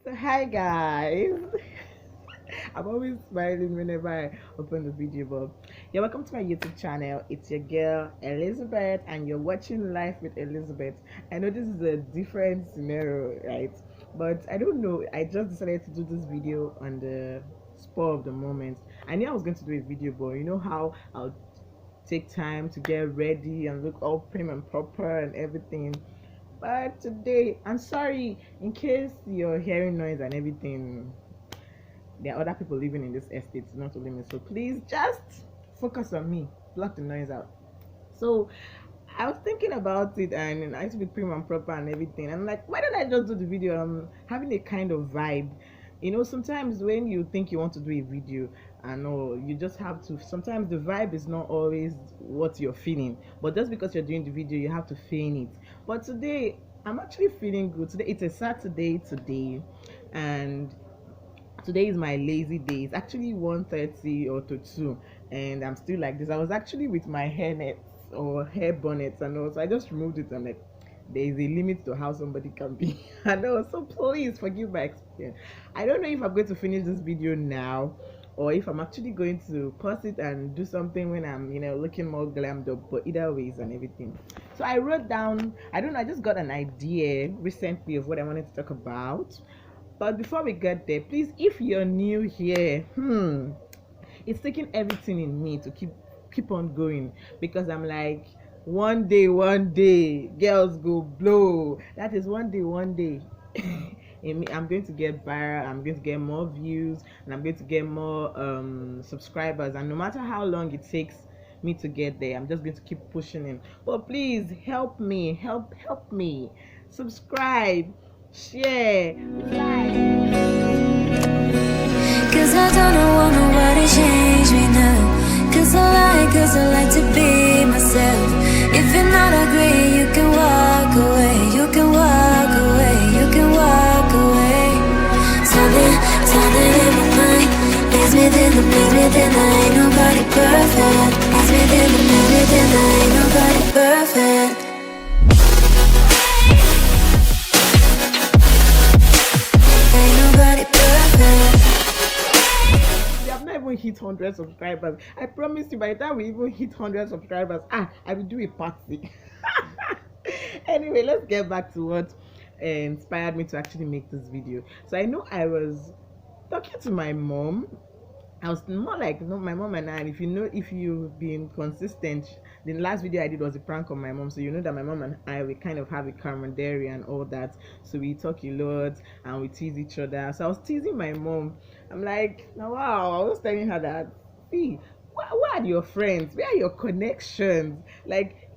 So hi guys. I'm always smiling whenever I open the video, but yeah, welcome to my YouTube channel. It's your girl Elizabeth, and you're watching Life with Elizabeth. I know this is a different scenario, right? But I don't know. I just decided to do this video on the spur of the moment. I knew I was going to do a video, but you know how I'll take time to get ready and look all prim and proper and everything. But today, I'm sorry in case you're hearing noise and everything. There are other people living in this estate, not only me. So please just focus on me, block the noise out. So I was thinking about it, and I used to be prim and proper and everything. And I'm like, why don't I just do the video? I'm having a kind of vibe. You know, sometimes when you think you want to do a video, I know you just have to. Sometimes the vibe is not always what you're feeling, but just because you're doing the video, you have to feign it. But today, I'm actually feeling good. Today, it's a Saturday today, and today is my lazy day. It's actually 1:30 or to 2, and I'm still like this. I was actually with my hair nets or hair bonnets and all, so I just removed it. I'm like, there is a limit to how somebody can be. I know, so please forgive my experience. I don't know if I'm going to finish this video now, or if I'm actually going to pause it and do something when I'm, looking more glammed up. But either ways and everything. So I wrote down, I don't know, I just got an idea recently of what I wanted to talk about. But before we get there, please, if you're new here, it's taking everything in me to keep on going, because I'm like, one day, girls go blow. That is one day. I'm going to get viral. I'm going to get more views, and I'm going to get more subscribers. And no matter how long it takes me to get there, I'm just going to keep pushing in. But please help me, help me. Subscribe, share, like. Cause I don't want nobody change me now. Cause I like to be myself. If you're not agree, you can walk away. You can walk away, you can walk away. Something in my mind leads me then I ain't nobody perfect. Leads me then I ain't nobody perfect. Hit 100 subscribers. I promise you, by the time we even hit 100 subscribers, I will do a party. Anyway, let's get back to what inspired me to actually make this video. So I know I was talking to my mom. I was more like, my mom and I, and if you've been consistent, the last video I did was a prank on my mom, so you know that my mom and I, we kind of have a camaraderie and all that, so we talk a lot and we tease each other. So I was teasing my mom. I'm like, now wow, I was telling her that, see, where are your friends? Where are your connections? Like,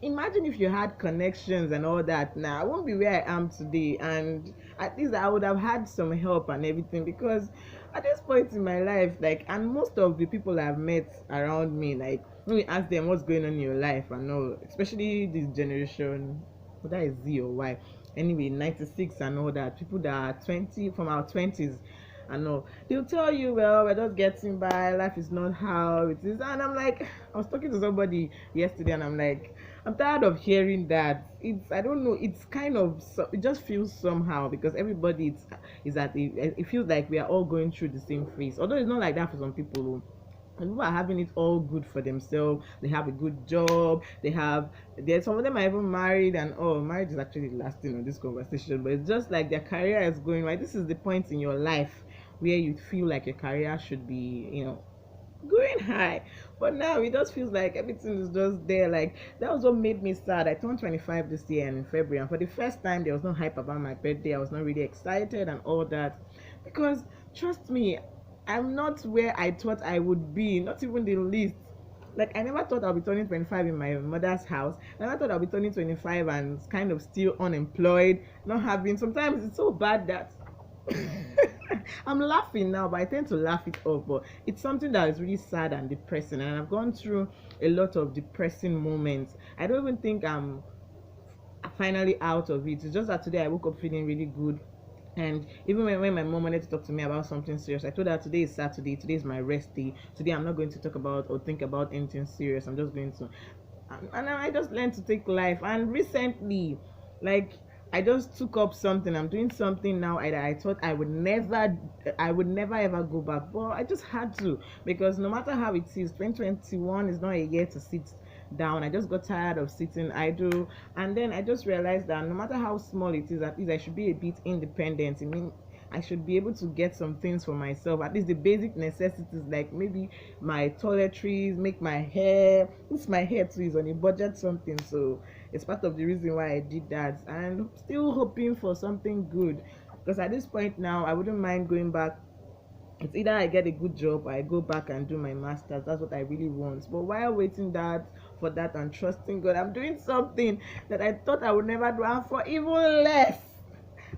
imagine if you had connections and all that. Now I won't be where I am today, and at least I would have had some help and everything, because at this point in my life, like, and most of the people I've met around me, like, when we ask them what's going on in your life and all, especially this generation, whether it's Z or Y, anyway, 96 and all that, people that are 20, from our 20s, I know they'll tell you, well, we're just getting by, life is not how it is. And I'm like, I was talking to somebody yesterday, and I'm like, I'm tired of hearing that. I don't know, it's kind of, it just feels somehow, because everybody is at it feels like we are all going through the same phase, although it's not like that for some people. And people are having it all good for themselves. They have a good job. There's some of them are even married, and marriage is actually lasting on this conversation. But it's just like their career is going right. This is the point in your life where you feel like your career should be, going high. But now it just feels like everything is just there. Like, that was what made me sad. I turned 25 this year in February, and for the first time there was no hype about my birthday. I was not really excited and all that, because trust me, I'm not where I thought I would be, not even the least. Like, I never thought I'll be turning 25 in my mother's house. I never thought I'll be turning 25 and kind of still unemployed, not having. Sometimes it's so bad that I'm laughing now, but I tend to laugh it off. But it's something that is really sad and depressing, and I've gone through a lot of depressing moments. I don't even think I'm finally out of it. It's just that today I woke up feeling really good. And even when my mom wanted to talk to me about something serious, I told her today is Saturday, today is my rest day. Today I'm not going to talk about or think about anything serious. I'm just going to, and I just learned to take life. And recently, like, I just took up something. I'm doing something now. I thought I would never ever go back, but I just had to, because no matter how it is, 2021 is not a year to sit down. I just got tired of sitting idle, and then I just realized that no matter how small it is, at least I should be a bit independent. I mean, I should be able to get some things for myself, at least the basic necessities, like maybe my toiletries, make my hair. This my hair too is on a budget something, so it's part of the reason why I did that, and still hoping for something good. Because at this point now, I wouldn't mind going back. It's either I get a good job or I go back and do my masters. That's what I really want. But while waiting that for that and trusting God, I'm doing something that I thought I would never do, and for even less.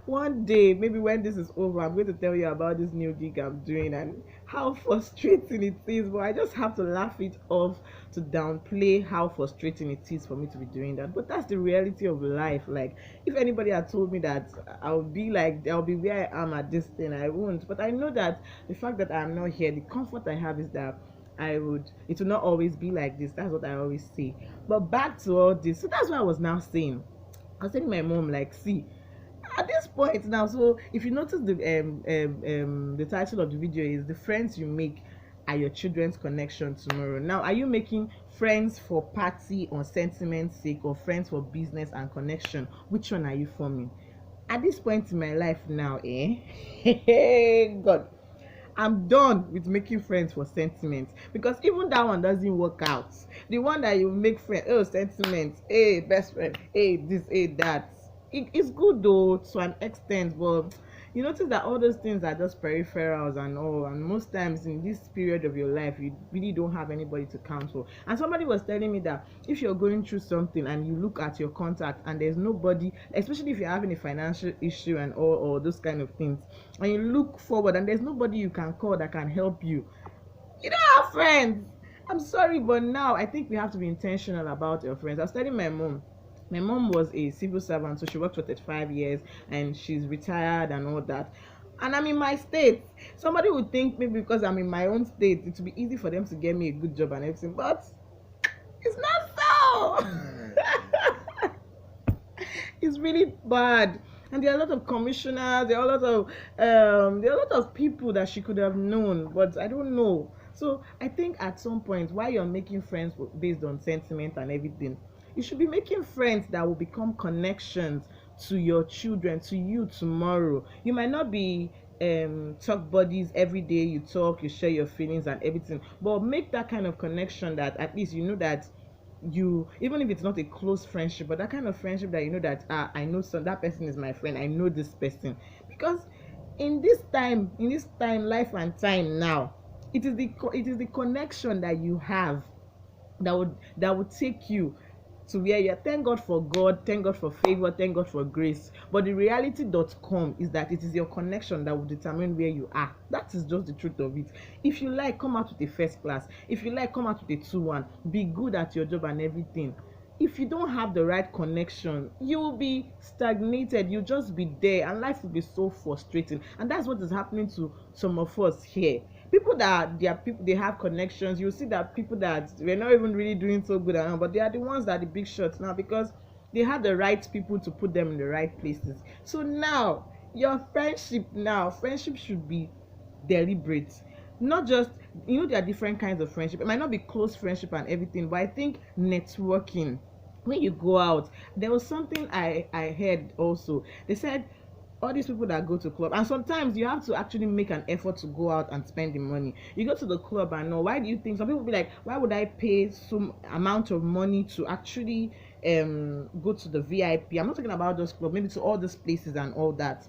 One day, maybe when this is over, I'm going to tell you about this new gig I'm doing and how frustrating it is. But I just have to laugh it off to downplay how frustrating it is for me to be doing that. But that's the reality of life. Like, if anybody had told me that I'll be where I am at this thing, I won't. But I know that the fact that I'm not here, the comfort I have is that it will not always be like this. That's what I always say. But back to all this. So that's what I was now saying. I was telling my mom, like, see, at this point now, so if you notice the title of the video is "The Friends You Make Are Your Children's Connection Tomorrow." Now, are you making friends for party or sentiment's sake, or friends for business and connection? Which one are you forming? At this point in my life now, God, I'm done with making friends for sentiment, because even that one doesn't work out. The one that you make friends, oh, sentiment, hey, best friend, hey, this, hey, that. It's good though to an extent, but you notice that all those things are just peripherals and all, and most times in this period of your life you really don't have anybody to count for. And somebody was telling me that if you're going through something and you look at your contact and there's nobody, especially if you're having a financial issue and all, or those kind of things, and you look forward and there's nobody you can call that can help you, you don't have friends. I'm sorry, but now I think we have to be intentional about your friends. I was telling my mom was a civil servant, so she worked for 35 years and she's retired and all that. And I'm in my state. Somebody would think maybe because I'm in my own state, it would be easy for them to get me a good job and everything, but it's not so. It's really bad. And there are a lot of commissioners, there are a lot of people that she could have known, but I don't know. So I think at some point, while you're making friends based on sentiment and everything, you should be making friends that will become connections to your children, to you tomorrow. You might not be talk buddies every day. You talk, you share your feelings and everything, but make that kind of connection that at least you know that you, even if it's not a close friendship, but that kind of friendship that you know that I know that person is my friend, I know this person. Because in this time, life and time now, it is the connection that you have that would take you to where you are. Thank God for God, thank God for favor, thank God for grace. But the reality.com is that it is your connection that will determine where you are. That is just the truth of it. If you like, come out with a first class. If you like, come out with a 2-1. Be good at your job and everything. If you don't have the right connection, you will be stagnated. You'll just be there, and life will be so frustrating. And that's what is happening to some of us here. People they have connections. You see that people that we're not even really doing so good at, but they are the ones that are the big shots now, because they have the right people to put them in the right places. So now your friendship should be deliberate. Not just, there are different kinds of friendship. It might not be close friendship and everything, but I think networking, when you go out, there was something I heard also. They said all these people that go to club, and sometimes you have to actually make an effort to go out and spend the money. You go to the club and know, why do you think some people be like, why would I pay some amount of money to actually go to the VIP? I'm not talking about those clubs, maybe to all those places and all that.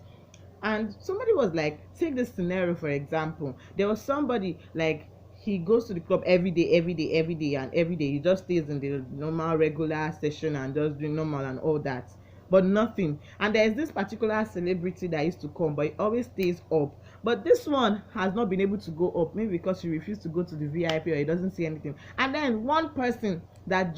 And somebody was like, take this scenario for example. There was somebody like, he goes to the club every day, and every day he just stays in the normal regular session and just doing normal and all that, but nothing. And there's this particular celebrity that used to come, but he always stays up. But this one has not been able to go up, maybe because he refused to go to the VIP or he doesn't see anything. And then one person that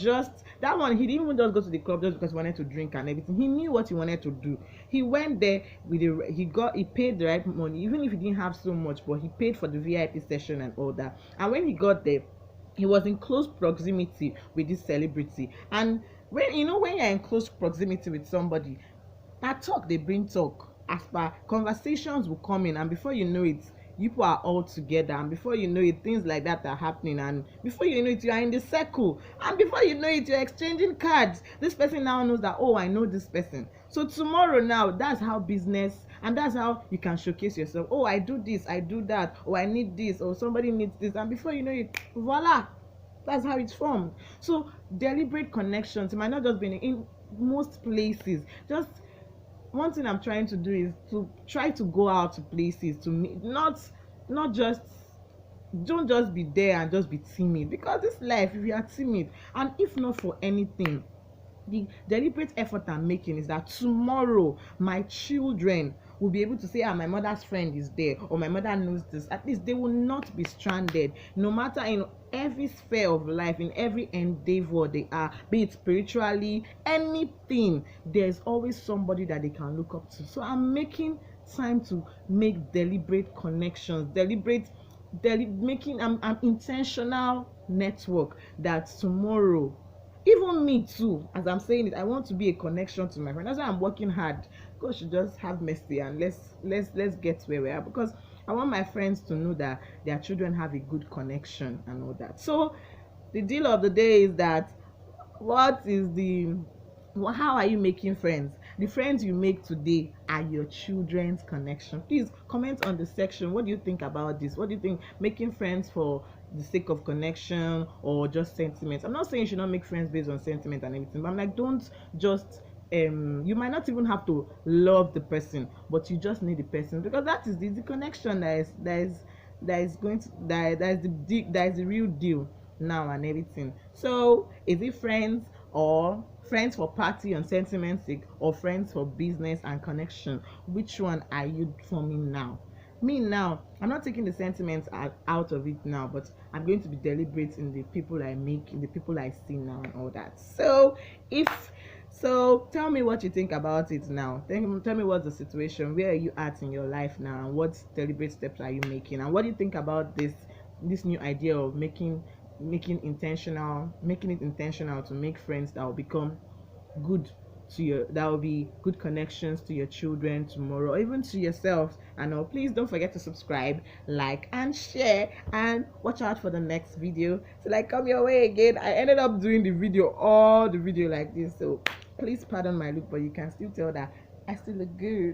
one, he didn't even just go to the club just because he wanted to drink and everything. He knew what he wanted to do. He went there with he paid the right money, even if he didn't have so much, but he paid for the VIP session and all that. And when he got there, he was in close proximity with this celebrity. And when you're in close proximity with somebody, na talk dey bring talk. As per conversations will come in, and before you know it, people are all together, and before you know it, things like that are happening, and before you know it, you are in the circle, and before you know it, you're exchanging cards. This person now knows that, oh, I know this person, so tomorrow now, that's how business, and that's how you can showcase yourself. Oh, I do this, I do that, oh, I need this, or somebody needs this, and before you know it, voila, that's how it's formed. So deliberate connections, it might not just be in most places. Just one thing I'm trying to do is to try to go out to places to meet, not just, don't just be there and just be timid, because this life, if you are timid, and if not for anything, the deliberate effort I'm making is that tomorrow my children will be able to say, my mother's friend is there, or my mother knows this. At least they will not be stranded, no matter in every sphere of life, in every endeavor they are, be it spiritually, anything, there's always somebody that they can look up to. So I'm making time to make deliberate connections, making I'm intentional network, that tomorrow, even me too, as I'm saying it, I want to be a connection to my friend. That's why I'm working hard. God should just have mercy, and let's get where we are, because I want my friends to know that their children have a good connection and all that. So the deal of the day is that, how are you making friends? The friends you make today are your children's connection. Please comment on the section. What do you think about this? What do you think, making friends for the sake of connection or just sentiments? I'm not saying you should not make friends based on sentiment and everything, but I'm like, don't just you might not even have to love the person, but you just need the person, because that is the connection that is the real deal now and everything. So is it friends, or friends for party and sentiment sake, or friends for business and connection? Which one are you forming now? Me now, I'm not taking the sentiments out of it now, but I'm going to be deliberate in the people I make, in the people I see now, and all that. So tell me what you think about it now. Tell me what's the situation, where are you at in your life now, and what deliberate steps are you making, and what do you think about this new idea of making it intentional to make friends that will become good that will be good connections to your children tomorrow, or even to yourself. And please don't forget to subscribe, like, and share, and watch out for the next video till I come your way again. I ended up doing all the video like this, so please pardon my look, but you can still tell that I still look good.